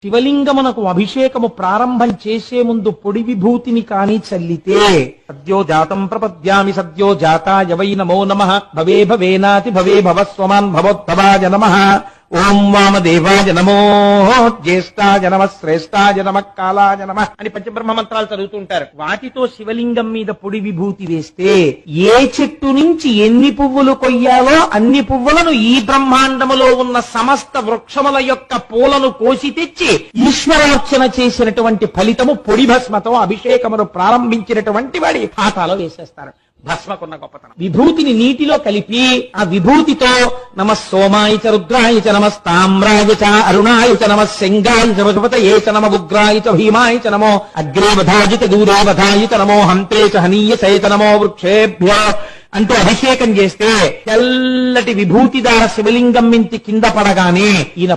శివలింగమునకు అభిషేకము ప్రారంభం చేసే ముందు పొడి విభూతిని కాని చల్లితే సద్యో జాతం ప్రపద్యామి సద్యో జాతాయ వై నమో నమః భవే భవేనాతి భవే భవస్వమాన్ భవోద్భవాయ నమః ఓం వామదేవాయ నమో జ్యేష్ఠాయ నమః శ్రేష్ఠాయ నమః కాలాయ నమః అని పంచబ్రహ్మ మంత్రాలు చదువుతుంటారు. వాటితో శివలింగం మీద పొడి విభూతి వేస్తే ఏ చెట్టు నుంచి ఎన్ని పువ్వులు కొయ్యాలో అన్ని పువ్వులను ఈ బ్రహ్మాండములో ఉన్న సమస్త వృక్షముల యొక్క పూలను కోసి తెచ్చి ఈశ్వరార్చన చేసినటువంటి ఫలితము పొడి భస్మతో అభిషేకమును ప్రారంభించినటువంటి వాడి ఖాతాలో వేసేస్తారు. భస్మకున్న గొప్పతనం. విభూతిని నీటిలో కలిపి ఆ విభూతితో నమ సోమాయ చ రుద్రాయ చ నమస్తామ్రాయ చ అరుణాయ చ నమ శంగాయ చ వసుపతయే చ నమ ఉగ్రాయ చ భీమాయ చ నమో అగ్రే వధాయ చ దూరే వధాయ చ నమో హంతే చ హనీయసే చ నమో వృక్షేభ్యో అంటూ అభిషేకం చేస్తే తెల్లటి విభూతి దార శివలింగం మించి కింద పడగానే ఈయన